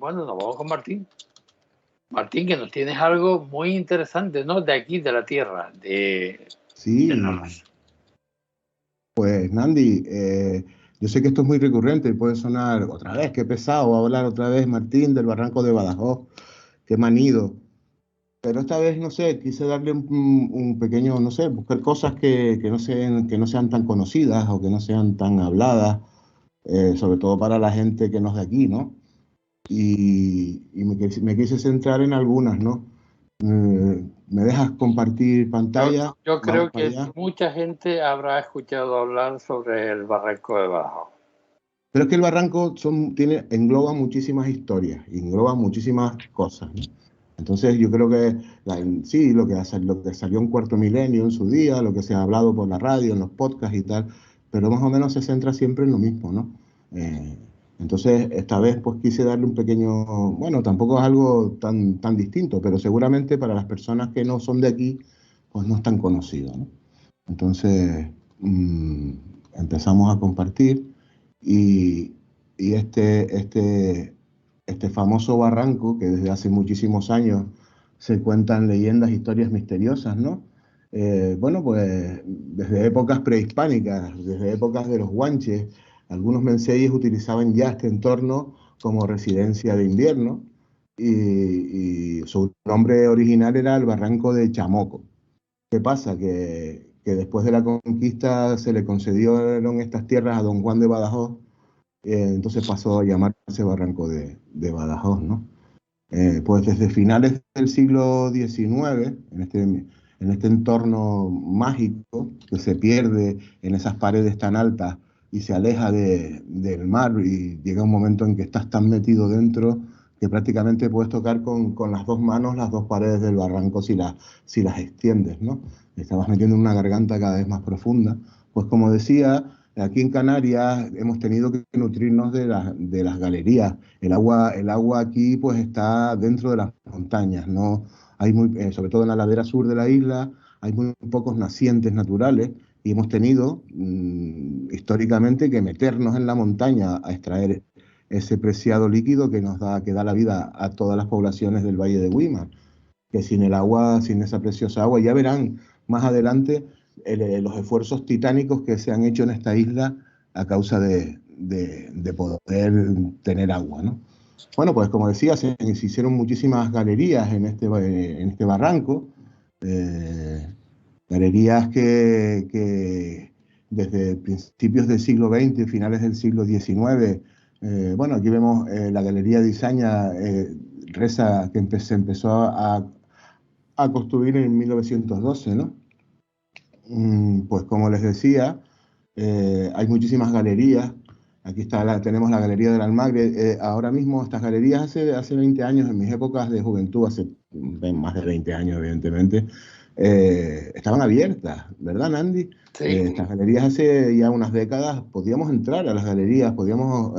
bueno, nos vamos con Martín. Martín, que nos tienes algo muy interesante, ¿no? De aquí, de la tierra, de Sí, Navas. pues Nandi, yo sé que esto es muy recurrente y puede sonar otra vez, qué pesado, va a hablar otra vez Martín del Barranco de Badajoz, qué manido. Pero esta vez, no sé, quise darle un pequeño, no sé, buscar cosas que no sean tan conocidas o que no sean tan habladas, sobre todo para la gente que no es de aquí, ¿no? Y me quise centrar en algunas, ¿no? ¿Me dejas compartir pantalla? Yo Vamos creo para que allá. mucha gente habrá escuchado hablar sobre el Barranco de Badajoz. Pero es que el barranco engloba muchísimas historias, y engloba muchísimas cosas, ¿no? Entonces yo creo que sí, lo que salió en Cuarto Milenio en su día, lo que se ha hablado por la radio, en los podcasts y tal, pero más o menos se centra siempre en lo mismo, ¿no? Eh, entonces esta vez pues quise darle un pequeño, bueno, tampoco es algo tan distinto, pero seguramente para las personas que no son de aquí, pues no es tan conocido, ¿no? Entonces empezamos a compartir. Y, y este famoso barranco, que desde hace muchísimos años se cuentan leyendas, historias misteriosas, ¿no? Bueno, pues desde épocas prehispánicas, desde épocas de los guanches, algunos menseyes utilizaban ya este entorno como residencia de invierno y su nombre original era el Barranco de Chamoco. ¿Qué pasa? Que después de la conquista se le concedieron estas tierras a don Juan de Badajoz, entonces pasó a llamarse Barranco de Badajoz, ¿no? Pues desde finales del siglo XIX, en este entorno mágico que se pierde en esas paredes tan altas y se aleja del mar y llega un momento en que estás tan metido dentro que prácticamente puedes tocar con las dos manos las dos paredes del barranco si las extiendes, ¿no? Estabas metiendo en una garganta cada vez más profunda. Pues como decía, aquí en Canarias hemos tenido que nutrirnos de las galerías. El agua aquí pues está dentro de las montañas, ¿no? Sobre todo en la ladera sur de la isla, hay muy pocos nacientes naturales y hemos tenido históricamente que meternos en la montaña a extraer ese preciado líquido que da la vida a todas las poblaciones del Valle de Güímar, que sin el agua, sin esa preciosa agua, ya verán más adelante los esfuerzos titánicos que se han hecho en esta isla a causa de poder tener agua, ¿no? Bueno, pues como decía, se hicieron muchísimas galerías en este barranco, eh, galerías que desde principios del siglo XX, finales del siglo XIX, bueno, aquí vemos la Galería de Izaña, Reza, se empezó a construir en 1912, ¿no? Pues como les decía, hay muchísimas galerías. Aquí tenemos la Galería del Almagre. Ahora mismo estas galerías hace 20 años, en mis épocas de juventud, hace más de 20 años evidentemente, estaban abiertas, ¿verdad, Nandi? Sí. Estas galerías hace ya unas décadas podíamos entrar a las galerías, podíamos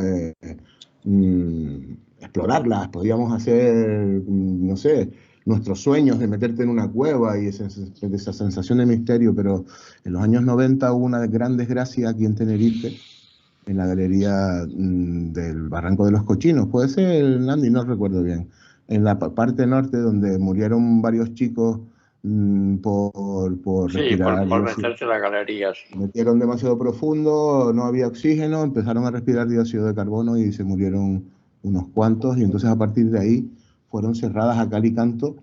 explorarlas, podíamos hacer, no sé, nuestros sueños de meterte en una cueva y esa sensación de misterio, pero en los años 90 hubo una gran desgracia aquí en Tenerife, en la galería del Barranco de los Cochinos, puede ser, Nandi, no recuerdo bien, en la parte norte donde murieron varios chicos por Sí, respirar por meterse en la galería, sí. metieron demasiado profundo, no había oxígeno, empezaron a respirar dióxido de carbono y se murieron unos cuantos y entonces a partir de ahí fueron cerradas a cal y canto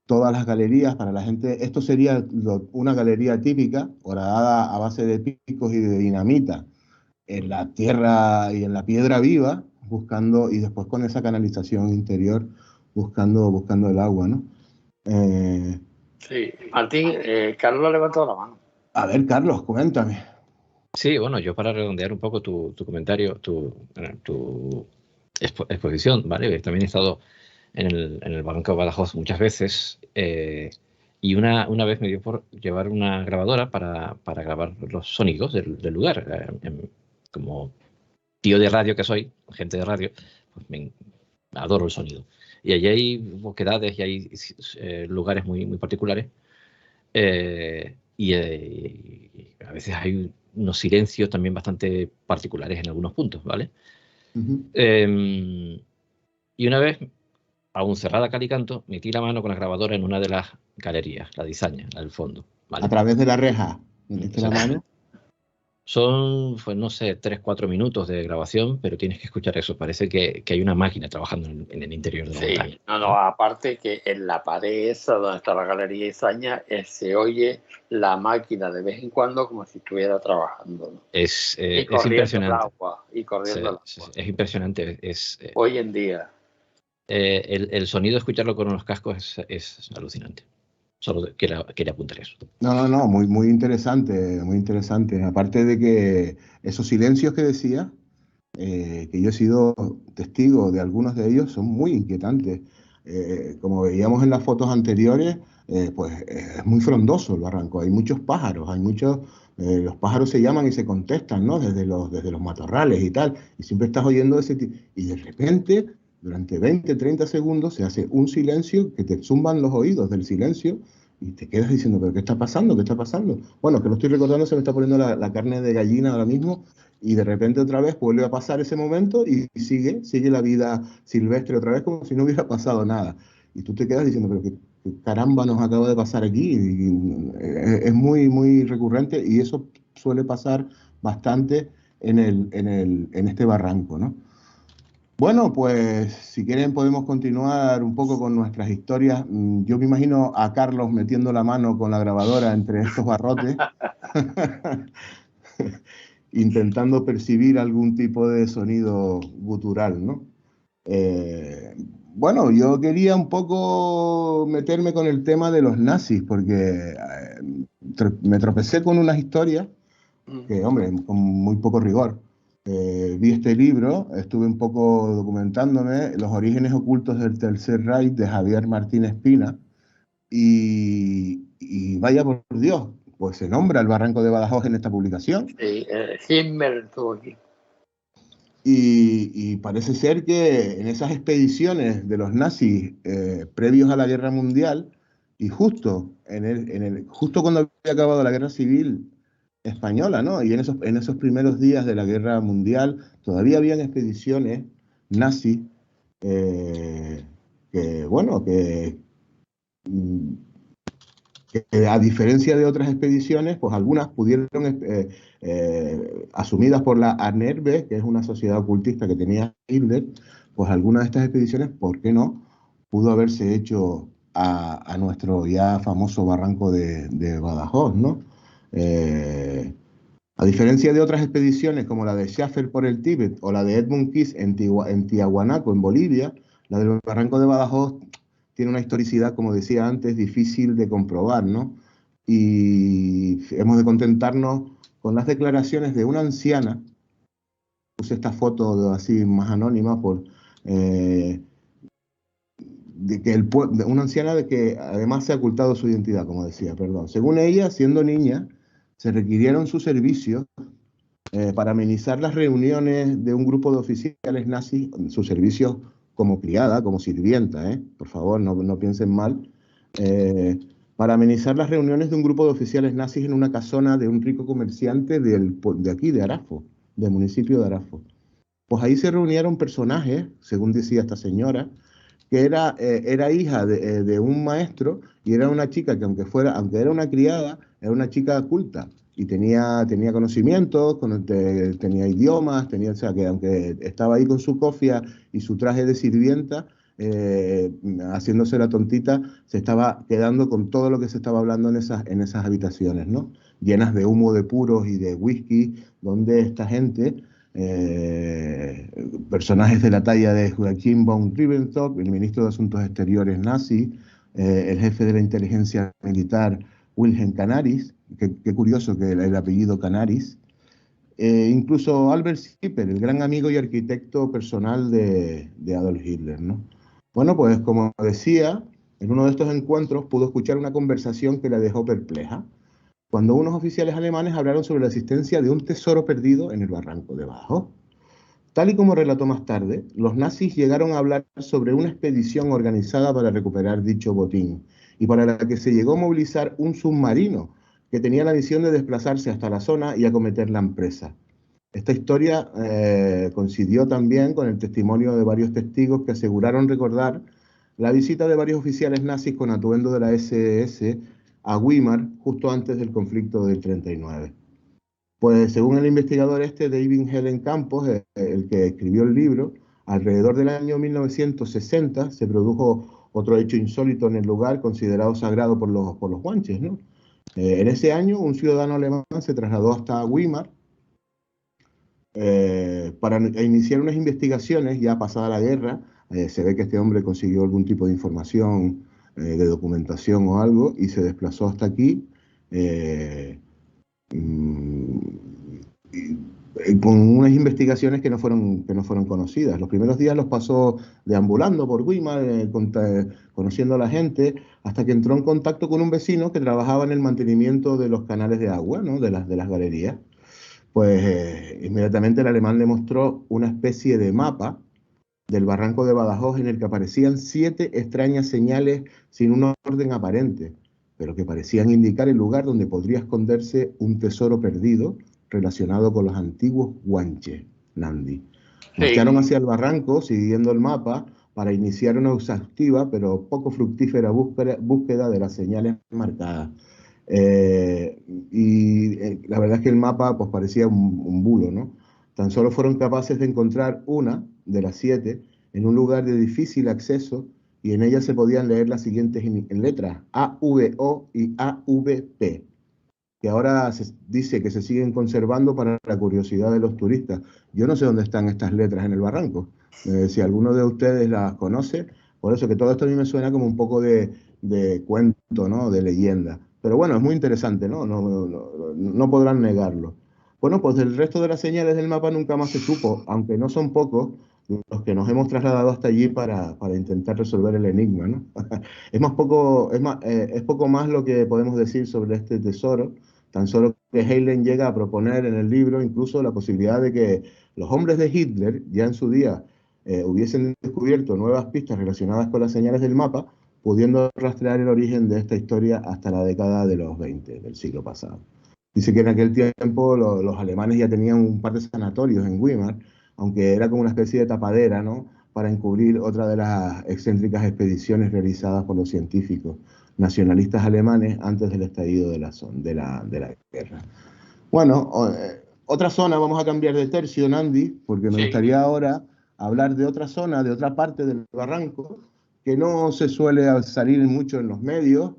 todas las galerías para la gente. Esto sería una galería típica, horadada a base de picos y de dinamita en la tierra y en la piedra viva, buscando, y después con esa canalización interior, buscando el agua, ¿no? Sí, Martín, Carlos ha levantado la mano. A ver, Carlos, coméntame. Sí, bueno, yo para redondear un poco tu comentario, tu exposición, ¿vale? También he estado en el Barranco de Badajoz muchas veces y una vez me dio por llevar una grabadora para grabar los sonidos del lugar. Como tío de radio que soy, gente de radio, pues adoro el sonido. Y allí hay boquedades y hay lugares muy, muy particulares y a veces hay unos silencios también bastante particulares en algunos puntos, ¿vale? Uh-huh. Y una vez, aún cerrada cal y canto, metí la mano con la grabadora en una de las galerías, la diseña, la del fondo. ¿Vale? A través de la reja, metiste la mano. Son, pues no sé, 3-4 minutos de grabación, pero tienes que escuchar eso. Parece que hay una máquina trabajando en el interior de la montaña. No, aparte que en la pared esa donde está la galería Izaña se oye la máquina de vez en cuando como si estuviera trabajando, ¿no? Es impresionante. Y corriendo el agua. Es impresionante. Hoy en día. El sonido, escucharlo con los cascos es alucinante. Solo quería apuntar eso. No, muy interesante, muy interesante. Aparte de que esos silencios que decía, que yo he sido testigo de algunos de ellos, son muy inquietantes. Como veíamos en las fotos anteriores, pues es muy frondoso el barranco. Hay muchos pájaros, los pájaros se llaman y se contestan, ¿no? Desde los matorrales y tal. Y siempre estás oyendo ese tipo. Y de repente, durante 20, 30 segundos, se hace un silencio que te zumban los oídos del silencio y te quedas diciendo, ¿pero qué está pasando? ¿Qué está pasando? Bueno, que lo estoy recordando, se me está poniendo la carne de gallina ahora mismo. Y de repente otra vez vuelve a pasar ese momento y sigue la vida silvestre otra vez como si no hubiera pasado nada. Y tú te quedas diciendo, pero qué caramba nos acaba de pasar aquí. Y es muy recurrente y eso suele pasar bastante en este barranco, ¿no? Bueno, pues si quieren podemos continuar un poco con nuestras historias. Yo me imagino a Carlos metiendo la mano con la grabadora entre estos barrotes. Intentando percibir algún tipo de sonido gutural, ¿no? Bueno, yo quería un poco meterme con el tema de los nazis, porque me tropecé con unas historias que, hombre, con muy poco rigor. Vi este libro, estuve un poco documentándome, Los orígenes ocultos del Tercer Reich, de Javier Martín Espina, y vaya por Dios, pues se nombra el barranco de Badajoz en esta publicación. Sí, Himmler estuvo aquí. Y parece ser que en esas expediciones de los nazis previos a la Guerra Mundial, y justo cuando había acabado la Guerra Civil Española, ¿no? Y en esos primeros días de la Guerra Mundial, todavía habían expediciones nazis que a diferencia de otras expediciones, pues algunas pudieron, asumidas por la ANERBE, que es una sociedad ocultista que tenía Hitler, pues algunas de estas expediciones, ¿por qué no?, pudo haberse hecho a nuestro ya famoso barranco de Badajoz, ¿no? A diferencia de otras expediciones como la de Schaffer por el Tíbet o la de Edmund Keith en Tiahuanaco, en Bolivia, la del barranco de Badajoz tiene una historicidad, como decía antes, difícil de comprobar, ¿no? Y hemos de contentarnos con las declaraciones de una anciana. Puse esta foto así más anónima una anciana de que además se ha ocultado su identidad, como decía, perdón. Según ella, siendo niña, se requirieron sus servicios para amenizar las reuniones de un grupo de oficiales nazis, sus servicios como criada, como sirvienta, por favor, no piensen mal, para amenizar las reuniones de un grupo de oficiales nazis en una casona de un rico comerciante de aquí, de Arafo, del municipio de Arafo. Pues ahí se reunieron personajes, según decía esta señora, que era hija de un maestro y era una chica que aunque era una criada, era una chica culta. Y tenía conocimientos, tenía idiomas, o sea, que aunque estaba ahí con su cofia y su traje de sirvienta, haciéndose la tontita, se estaba quedando con todo lo que se estaba hablando en esas habitaciones, ¿no? Llenas de humo de puros y de whisky, donde esta gente, personajes de la talla de Joachim von Ribbentrop, el ministro de Asuntos Exteriores nazi, el jefe de la inteligencia militar Wilhelm Canaris, qué curioso que el apellido Canaris, incluso Albert Schipper, el gran amigo y arquitecto personal de Adolf Hitler, ¿no? Bueno, pues como decía, en uno de estos encuentros pudo escuchar una conversación que la dejó perpleja, cuando unos oficiales alemanes hablaron sobre la existencia de un tesoro perdido en el barranco de Badajoz. Tal y como relató más tarde, los nazis llegaron a hablar sobre una expedición organizada para recuperar dicho botín, y para la que se llegó a movilizar un submarino que tenía la misión de desplazarse hasta la zona y acometer la empresa. Esta historia coincidió también con el testimonio de varios testigos que aseguraron recordar la visita de varios oficiales nazis con atuendo de la SS a Weimar justo antes del conflicto del 39. Pues según el investigador David Helen Campos, el que escribió el libro, alrededor del año 1960 se produjo otro hecho insólito en el lugar considerado sagrado por los guanches, ¿no? En ese año un ciudadano alemán se trasladó hasta Weimar para iniciar unas investigaciones ya pasada la guerra. Se ve que este hombre consiguió algún tipo de información, de documentación o algo, y se desplazó hasta aquí con unas investigaciones que no fueron conocidas. Los primeros días los pasó deambulando por Weimar, conociendo a la gente, hasta que entró en contacto con un vecino que trabajaba en el mantenimiento de los canales de agua, ¿no? de las galerías. Pues inmediatamente el alemán le mostró una especie de mapa del barranco de Badajoz en el que aparecían 7 extrañas señales sin un orden aparente, pero que parecían indicar el lugar donde podría esconderse un tesoro perdido relacionado con los antiguos guanches, Nandi. Marcharon hacia el barranco siguiendo el mapa para iniciar una exhaustiva pero poco fructífera búsqueda de las señales marcadas. La verdad es que el mapa pues parecía un bulo, ¿no? Tan solo fueron capaces de encontrar una de las 7 en un lugar de difícil acceso y en ella se podían leer las siguientes letras, AVO y AVP, que ahora se dice que se siguen conservando para la curiosidad de los turistas. Yo no sé dónde están estas letras en el barranco. Si alguno de ustedes las conoce, por eso que todo esto a mí me suena como un poco de cuento, ¿no? De leyenda. Pero bueno, es muy interesante, ¿no? No podrán negarlo. Bueno, pues el resto de las señales del mapa nunca más se supo, aunque no son pocos los que nos hemos trasladado hasta allí para intentar resolver el enigma, ¿no? Es poco más lo que podemos decir sobre este tesoro, tan solo que Helen llega a proponer en el libro incluso la posibilidad de que los hombres de Hitler ya en su día hubiesen descubierto nuevas pistas relacionadas con las señales del mapa, pudiendo rastrear el origen de esta historia hasta la década de los 20 del siglo pasado. Dice que en aquel tiempo los alemanes ya tenían un par de sanatorios en Weimar, aunque era como una especie de tapadera, ¿no? Para encubrir otra de las excéntricas expediciones realizadas por los científicos nacionalistas alemanes antes del estallido de la guerra. Bueno, otra zona, vamos a cambiar de tercio, Nandi, porque me gustaría ahora hablar de otra zona, de otra parte del barranco, que no se suele salir mucho en los medios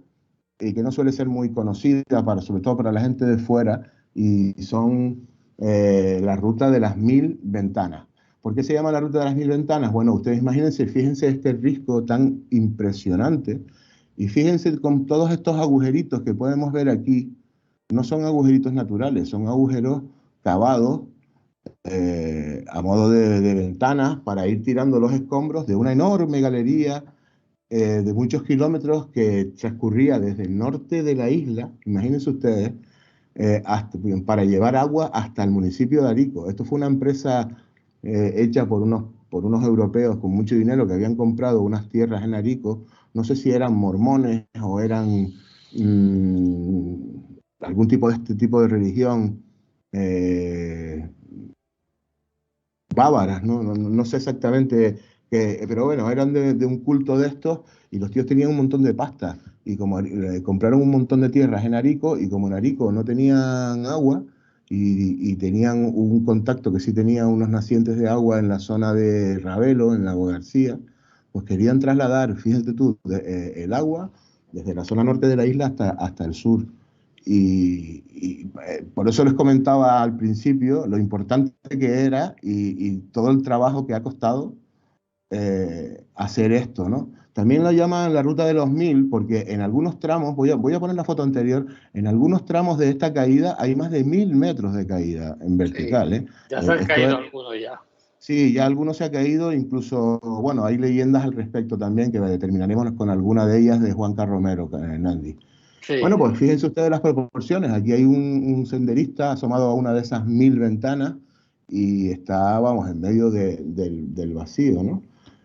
y que no suele ser muy conocida, sobre todo para la gente de fuera, y son la ruta de las 1000 ventanas. ¿Por qué se llama la ruta de las 1000 ventanas? Bueno, ustedes imagínense, fíjense este risco tan impresionante, y fíjense con todos estos agujeritos que podemos ver aquí, no son agujeritos naturales, son agujeros cavados a modo de ventanas para ir tirando los escombros de una enorme galería de muchos kilómetros que transcurría desde el norte de la isla, imagínense ustedes, para llevar agua hasta el municipio de Arico. Esto fue una empresa hecha por unos europeos con mucho dinero que habían comprado unas tierras en Arico. No sé si eran mormones o eran algún tipo de religión bávaras, no sé exactamente, pero bueno, eran de un culto de estos y los tíos tenían un montón de pasta y como compraron un montón de tierras en Arico y como en Arico no tenían agua y tenían un contacto que sí tenía unos nacientes de agua en la zona de Ravelo, en Lago García, pues querían trasladar, fíjate tú, el agua desde la zona norte de la isla hasta el sur. Por eso les comentaba al principio lo importante que era y todo el trabajo que ha costado hacer esto, ¿no? También lo llaman la ruta de los 1000 porque en algunos tramos, voy a poner la foto anterior, en algunos tramos de esta caída hay más de 1000 metros de caída en vertical. Sí, ya se han caído algunos ya. Sí, ya algunos se ha caído, incluso, bueno, hay leyendas al respecto también que determinaremos con alguna de ellas de Juan Carromero, Nandi. Sí. Bueno, pues fíjense ustedes las proporciones. Aquí hay un senderista asomado a una de esas 1000 ventanas y está, vamos, en medio del vacío, ¿no?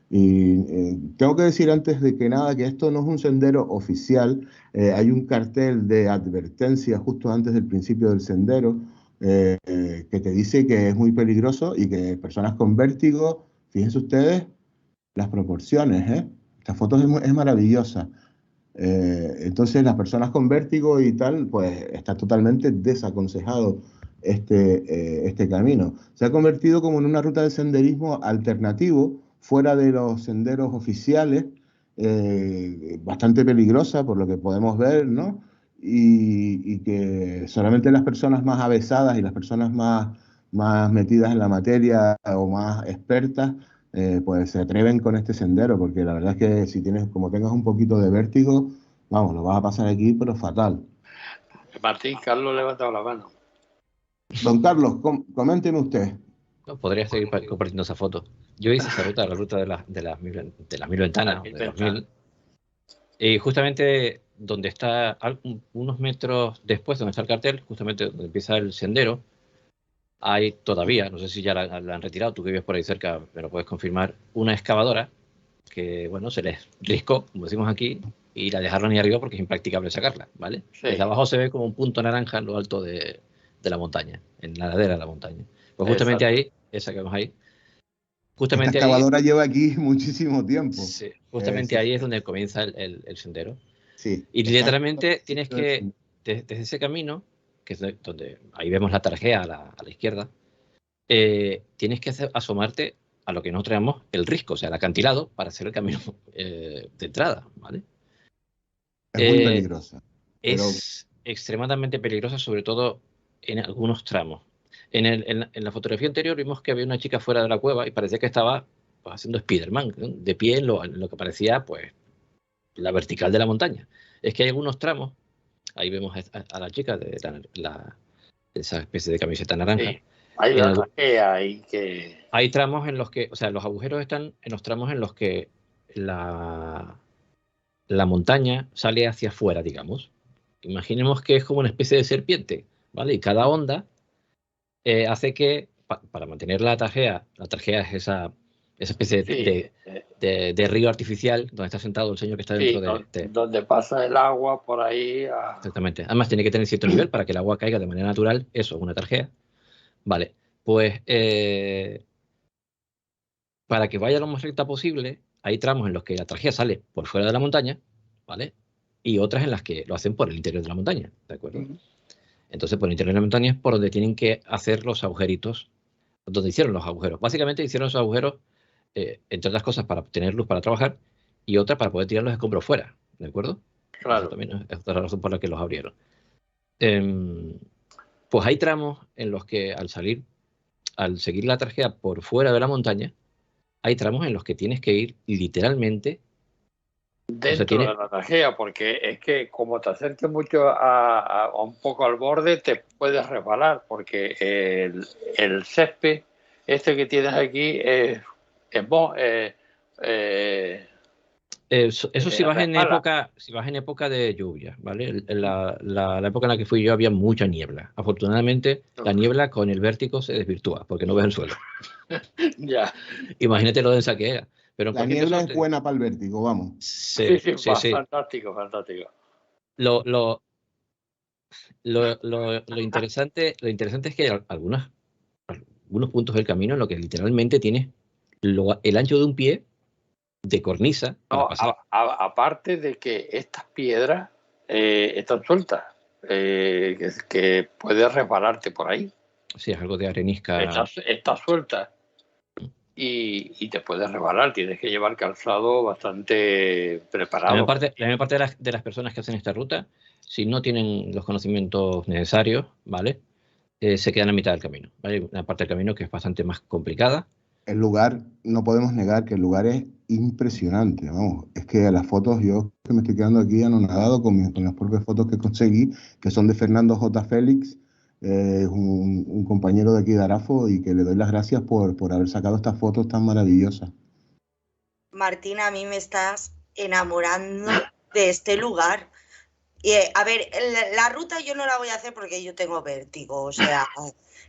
Y tengo que decir antes de que nada que esto no es un sendero oficial. Hay un cartel de advertencia justo antes del principio del sendero que te dice que es muy peligroso y que personas con vértigo, fíjense ustedes las proporciones, ¿eh? Esta foto es maravillosa. Entonces las personas con vértigo y tal, pues está totalmente desaconsejado este camino. Se ha convertido como en una ruta de senderismo alternativo, fuera de los senderos oficiales, bastante peligrosa por lo que podemos ver, ¿no? Y que solamente las personas más avesadas y las personas más metidas en la materia o más expertas pues se atreven con este sendero, porque la verdad es que si tienes, como tengas un poquito de vértigo, vamos, lo vas a pasar aquí, pero fatal. Martín, Carlos ha levantado la mano. Don Carlos, coménteme usted. No, podría seguir compartiendo esa foto. Yo hice esa ruta, la ruta de las mil ventanas, de los 1000. Y justamente donde está, unos metros después, donde está el cartel, justamente donde empieza el sendero, hay todavía, no sé si ya la han retirado, tú que vives por ahí cerca, me lo puedes confirmar, una excavadora que, bueno, se les riscó, como decimos aquí, y la dejaron ahí arriba porque es impracticable sacarla, ¿vale? Sí. Desde abajo se ve como un punto naranja en lo alto de la montaña, en la ladera de la montaña. Pues justamente ahí, esa que vemos ahí, justamente esta ahí... excavadora lleva aquí muchísimo tiempo. Sí, justamente ahí es donde comienza el sendero. Sí. Y literalmente tienes que, desde ese camino, que es donde ahí vemos la tarjea a la izquierda, tienes que asomarte a lo que nosotros llamamos el risco, o sea, el acantilado, para hacer el camino de entrada, ¿vale? Es muy peligrosa. Es extremadamente peligrosa, sobre todo en algunos tramos. En la fotografía anterior vimos que había una chica fuera de la cueva y parecía que estaba pues, haciendo Spiderman, ¿no? De pie en lo que parecía pues la vertical de la montaña. Es que hay algunos tramos, ahí vemos a la chica de esa especie de camiseta naranja. Sí. Hay otra que hay que... Hay tramos en los que, o sea, los agujeros están en los tramos en los que la montaña sale hacia afuera, digamos. Imaginemos que es como una especie de serpiente, ¿vale? Y cada onda hace que, para mantener la tarjea es esa especie de río artificial donde está sentado el señor que está dentro donde pasa el agua por ahí. Exactamente. Además tiene que tener cierto nivel para que el agua caiga de manera natural. Eso es una tarjea. Vale. Pues para que vaya lo más recta posible, hay tramos en los que la tarjea sale por fuera de la montaña, ¿vale? Y otras en las que lo hacen por el interior de la montaña, ¿de acuerdo? Entonces, por el interior de la montaña es por donde tienen que hacer los agujeritos, donde hicieron los agujeros. Básicamente hicieron esos agujeros, entre otras cosas, para obtener luz para trabajar y otra para poder tirar los escombros fuera, ¿de acuerdo? Claro. Eso también es otra razón por la que los abrieron. Pues hay tramos en los que al seguir la tarjea por fuera de la montaña, hay tramos en los que tienes que ir literalmente dentro de la tarjea, porque es que como te acerques mucho a un poco al borde, te puedes resbalar, porque el césped este que tienes aquí eso si vas en época de lluvia, ¿vale? La época en la que fui yo había mucha niebla. Afortunadamente, la niebla con el vértigo se desvirtúa, porque no ves el suelo. Ya. Imagínate lo densa que era. Pero la niebla es buena para el vértigo, vamos. Sí. Fantástico. Lo interesante es que hay algunos puntos del camino en lo que literalmente tienes el ancho de un pie de cornisa para pasar. Aparte de que estas piedras están sueltas, que puedes resbalarte por ahí. Sí, es algo de arenisca. Está suelta y te puedes resbalar. Tienes que llevar calzado bastante preparado. La mayor parte de las personas que hacen esta ruta, si no tienen los conocimientos necesarios, ¿vale? Se quedan a mitad del camino, ¿vale? Una parte del camino que es bastante más complicada. El lugar, no podemos negar que el lugar es impresionante, vamos. Es que las fotos, yo que me estoy quedando aquí anonadado con las propias fotos que conseguí, que son de Fernando J. Félix, un compañero de aquí de Arafo, y que le doy las gracias por haber sacado estas fotos tan maravillosas. Martín, a mí me estás enamorando de este lugar. A ver, la ruta yo no la voy a hacer porque yo tengo vértigo, o sea,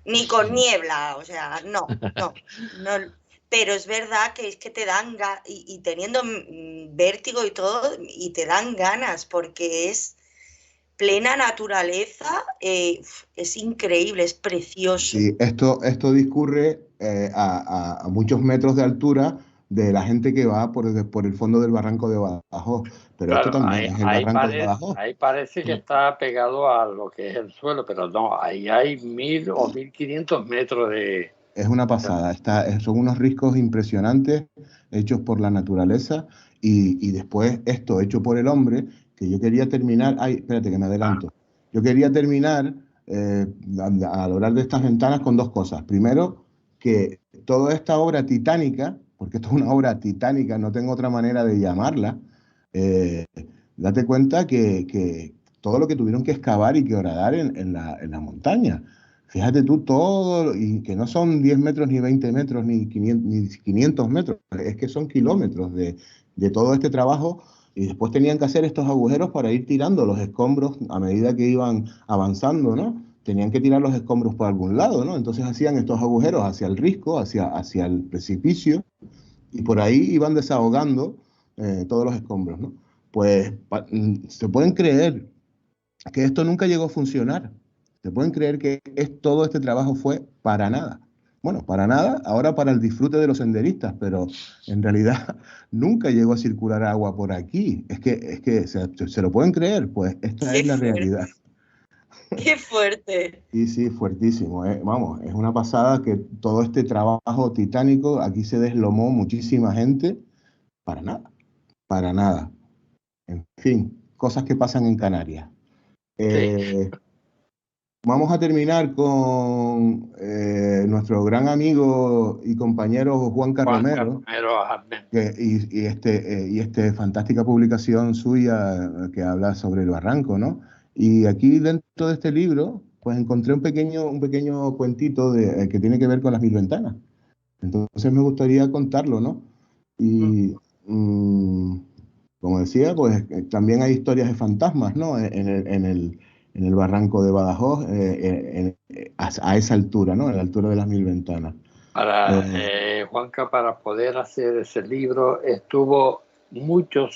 ni con niebla, o sea, no. Pero es verdad que es que te dan, y teniendo vértigo y todo, y te dan ganas, porque es plena naturaleza, es increíble, es precioso. Sí, esto discurre a muchos metros de altura de la gente que va por el fondo del barranco de Badajoz. Pero esto Claro, también es el barranco de Badajoz. ahí parece que está pegado a lo que es el suelo, pero no, ahí hay 1000 o 1500 metros de... Es una pasada. Son unos riscos impresionantes hechos por la naturaleza y después esto hecho por el hombre, que yo quería terminar. Ay, espérate que me adelanto. Yo quería terminar al hablar de estas ventanas con dos cosas. Primero, que toda esta obra titánica, porque esto es una obra titánica, no tengo otra manera de llamarla, date cuenta que todo lo que tuvieron que excavar y que horadar en la montaña. Fíjate tú todo, y que no son 10 metros, ni 20 metros, ni 500 metros, es que son kilómetros de todo este trabajo, y después tenían que hacer estos agujeros para ir tirando los escombros a medida que iban avanzando, ¿no? Tenían que tirar los escombros por algún lado, ¿no? Entonces hacían estos agujeros hacia el risco, hacia el precipicio, y por ahí iban desahogando todos los escombros, ¿no? Pues se pueden creer que esto nunca llegó a funcionar. ¿Se pueden creer que todo este trabajo fue para nada? Bueno, para nada, ahora para el disfrute de los senderistas, pero en realidad nunca llegó a circular agua por aquí. Es que se lo pueden creer, pues esta es la realidad. ¡Qué fuerte! Sí, fuertísimo. Vamos, es una pasada que todo este trabajo titánico, aquí se deslomó muchísima gente, para nada, para nada. En fin, cosas que pasan en Canarias. Sí. Vamos a terminar con nuestro gran amigo y compañero Juan Carromero, y esta fantástica publicación suya que habla sobre el barranco, ¿no? Y aquí dentro de este libro, pues encontré un pequeño cuentito que tiene que ver con las 1000 ventanas. Entonces me gustaría contarlo, ¿no? Y como decía, pues también hay historias de fantasmas, ¿no? En el barranco de Badajoz, a esa altura, ¿no? A la altura de las 1000 ventanas. Juanca, para poder hacer ese libro, estuvo mucho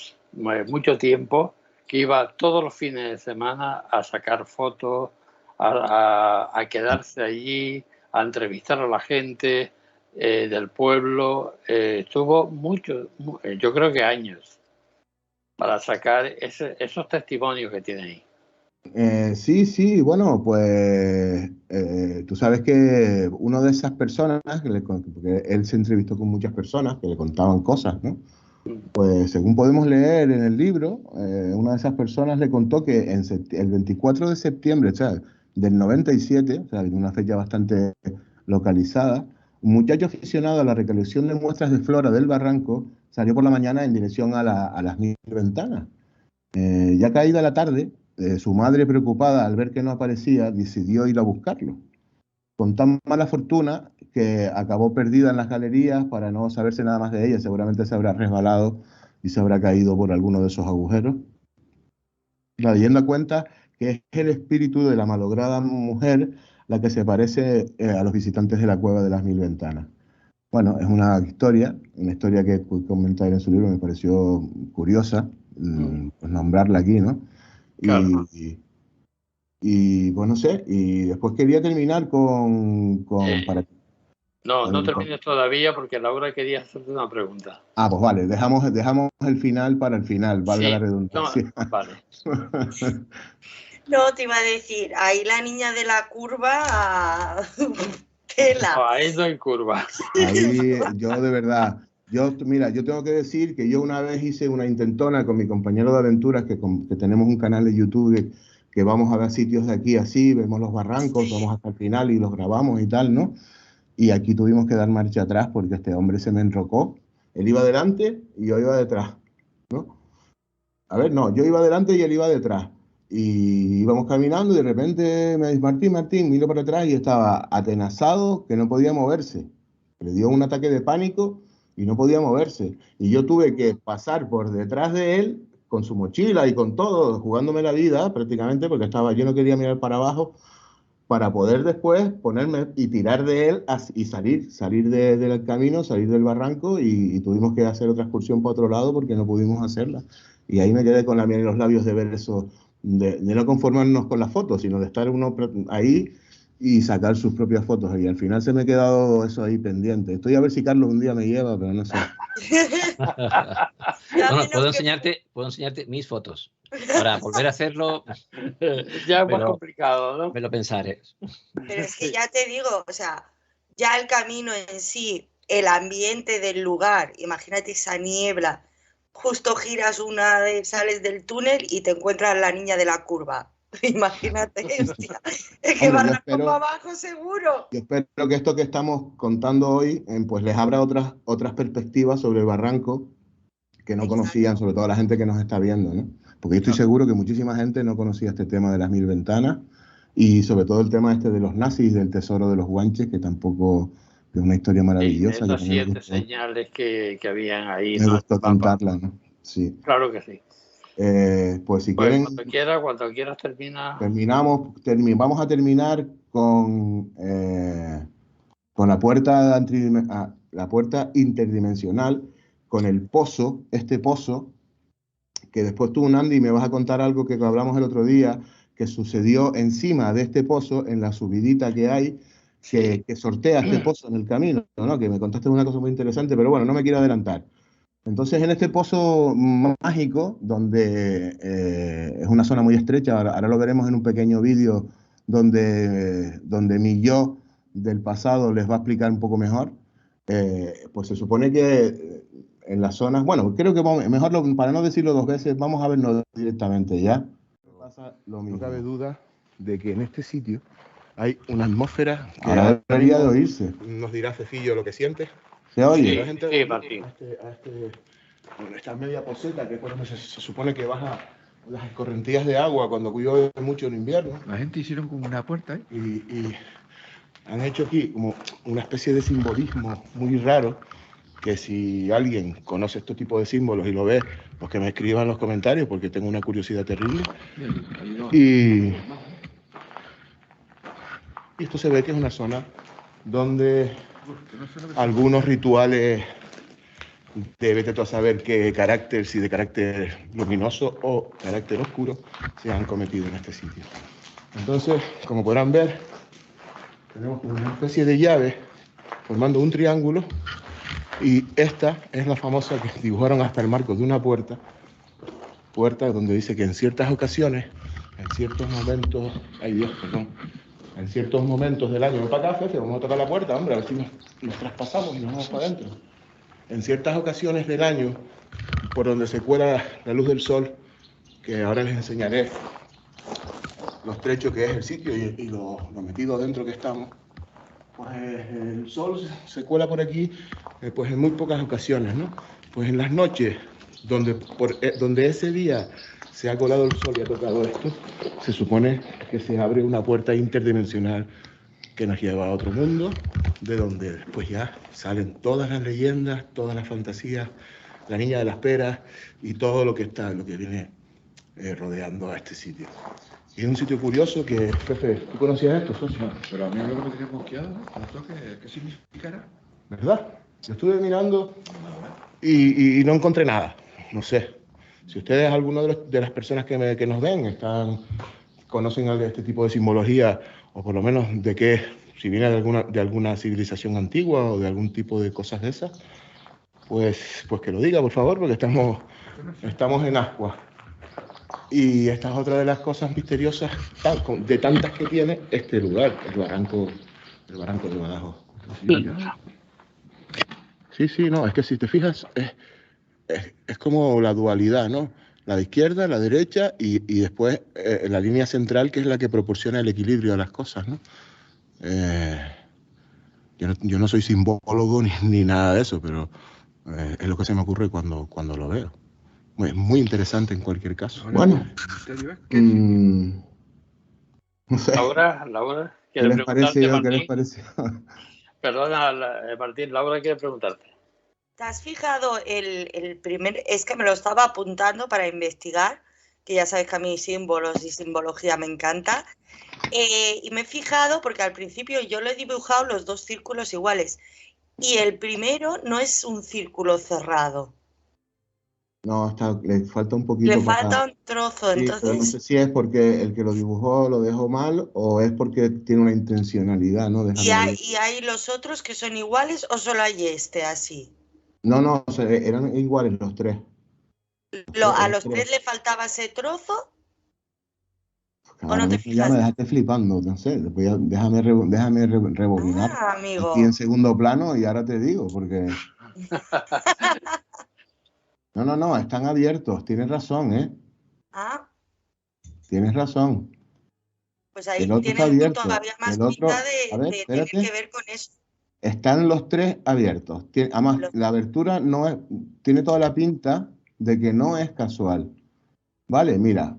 tiempo, que iba todos los fines de semana a sacar fotos, a quedarse allí, a entrevistar a la gente del pueblo. Estuvo yo creo que años, para sacar esos testimonios que tiene ahí. Sí, bueno, pues tú sabes que una de esas personas, porque él se entrevistó con muchas personas que le contaban cosas, ¿no? Pues según podemos leer en el libro, una de esas personas le contó que el 24 de septiembre, o sea, del 97, o sea, en una fecha bastante localizada, un muchacho aficionado a la recolección de muestras de flora del barranco salió por la mañana en dirección a las 1000 ventanas. Ya caída la tarde, su madre, preocupada al ver que no aparecía, decidió ir a buscarlo. Con tan mala fortuna que acabó perdida en las galerías para no saberse nada más de ella. Seguramente se habrá resbalado y se habrá caído por alguno de esos agujeros. La leyenda cuenta que es el espíritu de la malograda mujer la que se parece a los visitantes de la cueva de las 1000 ventanas. Bueno, es una historia que comenta en su libro, me pareció curiosa, pues nombrarla aquí, ¿no? Claro. Y pues no sé, y después quería terminar No termines todavía, porque Laura quería hacerte una pregunta. Pues vale, dejamos el final para el final, valga la redundancia. No, vale. No, te iba a decir, ahí la niña de la curva, tela. No, ahí no hay curva. Ahí yo de verdad, mira, yo tengo que decir que yo una vez hice una intentona con mi compañero de aventuras, que tenemos un canal de YouTube que vamos a ver sitios de aquí así, vemos los barrancos, vamos hasta el final y los grabamos y tal, ¿no? Y aquí tuvimos que dar marcha atrás porque este hombre se me enrocó. Él iba adelante y yo iba detrás, ¿no? A ver, no, yo iba adelante y él iba detrás. Y íbamos caminando y de repente me dice, Martín, miro para atrás y estaba atenazado que no podía moverse. Le dio un ataque de pánico y no podía moverse. Y yo tuve que pasar por detrás de él con su mochila y con todo, jugándome la vida prácticamente, porque yo no quería mirar para abajo, para poder después ponerme y tirar de él y salir del camino, salir del barranco, y tuvimos que hacer otra excursión para otro lado porque no pudimos hacerla. Y ahí me quedé con la miel en los labios de ver eso de no conformarnos con las fotos, sino de estar uno ahí y sacar sus propias fotos. Y al final se me ha quedado eso ahí pendiente. Estoy a ver si Carlos un día me lleva, pero no sé. Bueno, puedo enseñarte mis fotos. Para volver a hacerlo ya es más complicado, ¿no? Me lo pensaré. Pero es que ya te digo, o sea, ya el camino en sí, el ambiente del lugar, imagínate esa niebla, justo giras sales del túnel y te encuentras la niña de la curva. Imagínate, hostia, es que vas para abajo seguro. Yo espero que esto que estamos contando hoy pues les abra otras perspectivas sobre el barranco que no conocían, sobre todo la gente que nos está viendo, ¿no? Porque yo estoy seguro que muchísima gente no conocía este tema de las 1000 ventanas y sobre todo el tema de los nazis, del tesoro de los guanches, que tampoco es una historia maravillosa. Esas 7 señales que habían ahí. Me gustó contarla, ¿no? Sí. Claro que sí. Pues si quieren... Cuando quieras termina. Vamos a terminar con la puerta interdimensional, con el pozo, este pozo, que después tú, Nandi, me vas a contar algo que hablamos el otro día, que sucedió encima de este pozo, en la subidita que hay, que sortea este pozo en el camino, ¿no? Que me contaste una cosa muy interesante, pero bueno, no me quiero adelantar. Entonces, en este pozo mágico, donde es una zona muy estrecha, ahora lo veremos en un pequeño vídeo donde mi yo del pasado les va a explicar un poco mejor, pues se supone que en las zonas, bueno, creo que mejor, para no decirlo 2 veces, vamos a verlo directamente, ¿ya? Pasa lo mismo. No cabe duda de que en este sitio hay una atmósfera que ahora debería de oírse. Nos dirá Cecilio lo que siente. ¿Se oye? Sí, Martín. Esta media poseta que se supone que baja las escorrentías de agua cuando llueve mucho en invierno. La gente hicieron como una puerta ¿eh? Y han hecho aquí como una especie de simbolismo muy raro, que si alguien conoce este tipo de símbolos y lo ve, pues que me escriban en los comentarios, porque tengo una curiosidad terrible. Y esto se ve que es una zona donde algunos rituales de vete tú a saber qué carácter, si de carácter luminoso o carácter oscuro, se han cometido en este sitio. Entonces, como podrán ver, tenemos una especie de llave formando un triángulo, y esta es la famosa que dibujaron hasta el marco de una puerta donde dice que en ciertas ocasiones, en ciertos momentos, en ciertos momentos del año, para acá, jefe, vamos a tocar la puerta, hombre, a ver si nos traspasamos y nos vamos para adentro. En ciertas ocasiones del año, por donde se cuela la luz del sol, que ahora les enseñaré lo estrecho que es el sitio y lo metido dentro que estamos, pues el sol se cuela por aquí pues en muy pocas ocasiones, ¿no? Pues en las noches, donde ese día se ha colado el sol y ha tocado esto, se supone que se abre una puerta interdimensional que nos lleva a otro mundo, de donde después ya salen todas las leyendas, todas las fantasías, la niña de las peras y todo lo que viene rodeando a este sitio. Y es un sitio curioso que, Pepe, ¿tú conocías esto, socio? No, pero a mí lo que me tenía mosqueado, ¿no? ¿Qué significará? ¿Verdad? Yo estuve mirando y no encontré nada, no sé. Si ustedes, alguno de las personas que nos ven, conocen este tipo de simbología, o por lo menos de qué, si viene de alguna civilización antigua o de algún tipo de cosas de esas, pues que lo diga, por favor, porque estamos en Ascua. Y esta es otra de las cosas misteriosas, de tantas que tiene este lugar, el barranco de Badajoz. Sí, no, es que si te fijas, es como la dualidad, ¿no? La de izquierda, la derecha y después la línea central, que es la que proporciona el equilibrio a las cosas, ¿no? Yo no soy simbólogo ni nada de eso, pero es lo que se me ocurre cuando lo veo. Es muy interesante en cualquier caso. Bueno, no sé. Laura, ¿qué les pareció? Perdona, Martín, Laura quiere preguntarte. ¿Te has fijado el primer? Es que me lo estaba apuntando para investigar, que ya sabes que a mí símbolos y simbología me encanta. Y me he fijado porque al principio yo le he dibujado los 2 círculos iguales. Y el primero no es un círculo cerrado. No, le falta un poquito Le falta un trozo, sí, pero no sé entonces. si es porque el que lo dibujó lo dejó mal o es porque tiene una intencionalidad, ¿no? Déjame ver. ¿Y hay los otros que son iguales o solo hay este así? No, no, o sea, eran iguales los tres. ¿A Los los tres. tres le faltaba ese trozo o Ahora no te mismo ya me fijaste? dejaste flipando, no sé, déjame rebobinar Ah, aquí en amigo. segundo plano y ahora te digo, porque no, están abiertos, tienes razón, ¿eh? Ah, Tienes razón. pues El ahí otro está tienen abierto, todavía más el pinta otro, a ver, de tener que espérate, ver con eso. están los tres abiertos. Además, Los- la abertura no es, tiene toda la pinta de que no es casual. Vale, mira,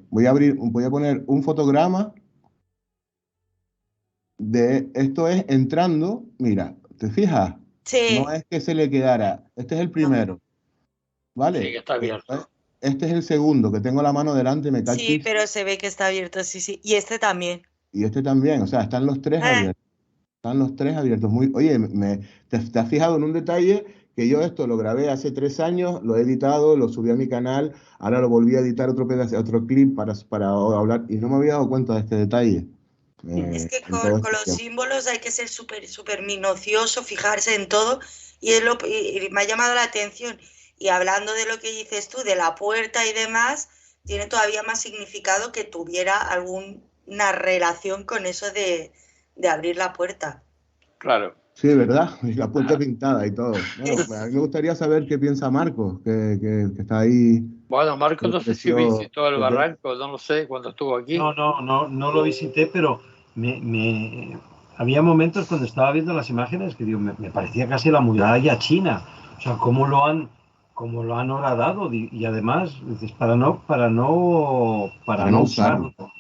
voy a poner un fotograma de esto es entrando, mira, ¿te fijas? No Sí, es que se le quedara, este es el no. primero, Sí, ¿vale? que está Después, abierto. este es el segundo, que tengo la mano delante, me Sí, cachis, pero se ve que está abierto, sí, sí. Y este también. y este también, o sea, están los tres Eh, abiertos. Están los tres abiertos. Oye, ¿te has fijado en un detalle? Que yo esto lo grabé hace 3 años, lo he editado, lo subí a mi canal, ahora lo volví a editar otro pedazo, otro clip para hablar y no me había dado cuenta de este detalle es que en todo con este los tiempo. símbolos hay que ser súper minucioso, fijarse en todo. Y me ha llamado la atención. Y hablando de lo que dices tú, de la puerta y demás, tiene todavía más significado que tuviera alguna relación con eso de abrir la puerta. Claro. Sí, ¿verdad? Y la puerta Ajá. pintada y todo. Bueno, a mí me gustaría saber qué piensa Marcos, que está ahí. Bueno, ¿Qué Marco, le no sé si pareció? visitó el barranco, no lo sé, cuando estuvo aquí. No lo visité, pero había momentos cuando estaba viendo las imágenes que digo, me parecía casi la muralla china. O sea, cómo lo han horadado y además, dices, para Para no no usarlo. usarlo.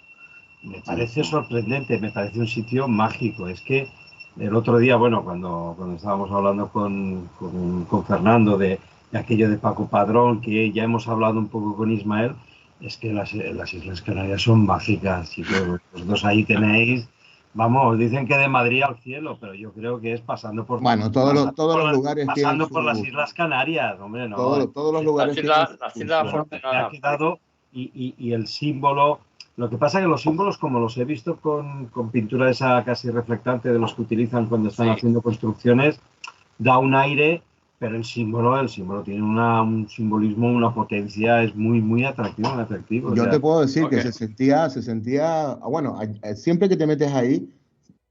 Me Sí. parece sorprendente, me parece un sitio mágico. Es que el otro día, bueno, cuando estábamos hablando con Fernando de aquello de Paco Padrón, que ya hemos hablado un poco con Ismael, es que las Islas Canarias son mágicas, chicos. Los dos ahí tenéis, vamos, dicen que de Madrid al cielo, pero yo creo que es Bueno, todos los lugares tienen pasando por las su. Islas Canarias, hombre, no. Todos los lugares tienen su Las Islas función. Me ha Afortunadas. quedado y el símbolo. Lo que pasa es que los símbolos, como los he visto con pintura esa casi reflectante de los que utilizan cuando están Sí. haciendo construcciones, da un aire, pero el símbolo tiene un simbolismo, una potencia, es muy atractivo, muy atractivo. O Yo sea, te puedo decir que Ok. bueno, siempre que te metes ahí,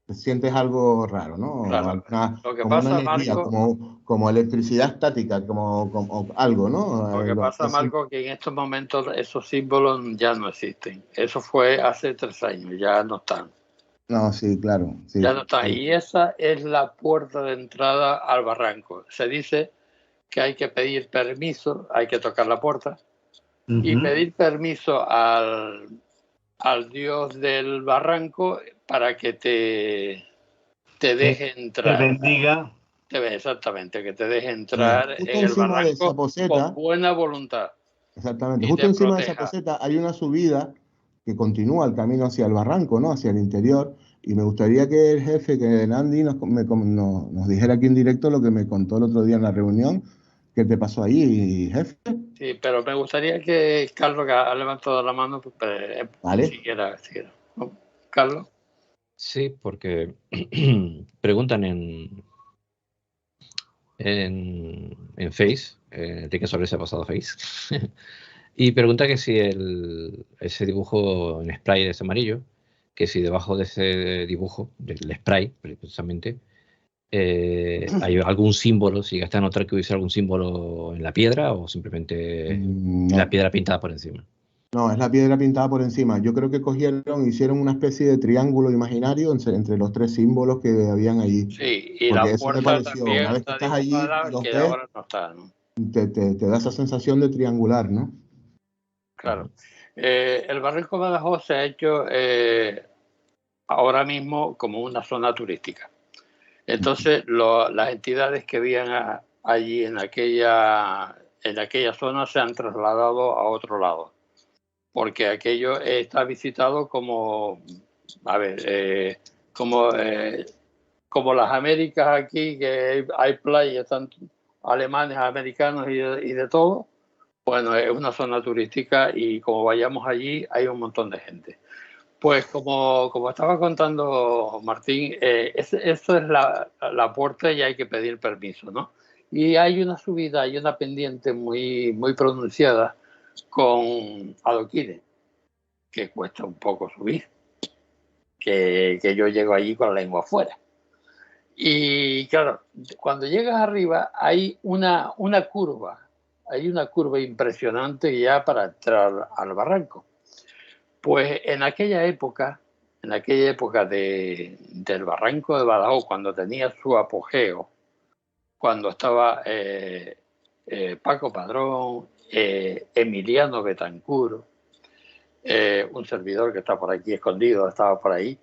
te sientes algo raro, ¿no? Claro. Lo que Como una pasa, energía, Marco, como electricidad estática, como algo, ¿no? lo que pasa, Marco, que en estos momentos esos símbolos ya no existen. Eso fue hace 3 años, ya no están. No, sí, claro, sí. Ya no están. Y esa es la puerta de entrada al barranco. Se dice que hay que pedir permiso, hay que tocar la puerta y pedir permiso al dios del barranco para que te deje entrar. te bendiga. Exactamente, que te deje Mira, entrar justo en el encima de esa barranco con poseta, buena voluntad exactamente, y justo te encima de esa proteja. poseta hay una subida que continúa el camino hacia el barranco, ¿no? Hacia el interior. Y me gustaría que el jefe, que Nandi, nos dijera aquí en directo lo que me contó el otro día en la reunión. ¿Qué te pasó ahí, jefe? Sí, pero me gustaría que Carlos, que ha levantado la mano, ¿Vale? siquiera. ¿No? Carlos. Sí, porque preguntan en Face, Enrique Solés ha pasado a Face, y pregunta que si ese dibujo en spray es amarillo, que si debajo de ese dibujo, del spray, precisamente, hay algún símbolo, si está en otra que hubiese algún símbolo en la piedra o simplemente la No, piedra pintada por encima. no, es la piedra pintada por encima. Yo creo que hicieron una especie de triángulo imaginario entre los tres símbolos que habían allí. Sí, y Porque la eso me puerta pareció, también una vez que está estás allí y dibujada, los que ves, ahora no está, ¿no? te da esa sensación de triangular, ¿no? Claro. El barranco Badajoz se ha hecho ahora mismo como una zona turística. Entonces, las entidades que vivían allí en aquella zona se han trasladado a otro lado, porque aquello está visitado como, a ver, como las Américas aquí, que hay playas alemanes, americanos y de todo. Bueno, es una zona turística y como vayamos allí hay un montón de gente. Pues como estaba contando Martín, esto es la puerta y hay que pedir permiso, ¿no? Y hay una subida, hay una pendiente muy pronunciada con adoquines, que cuesta un poco subir, que yo llego allí con la lengua afuera. Y claro, cuando llegas arriba hay una curva, impresionante ya para entrar al barranco. Pues en aquella época del barranco de Badajoz, cuando tenía su apogeo, cuando estaba Paco Padrón, Emiliano Betancourt, un servidor que está por aquí escondido, estaba por ahí.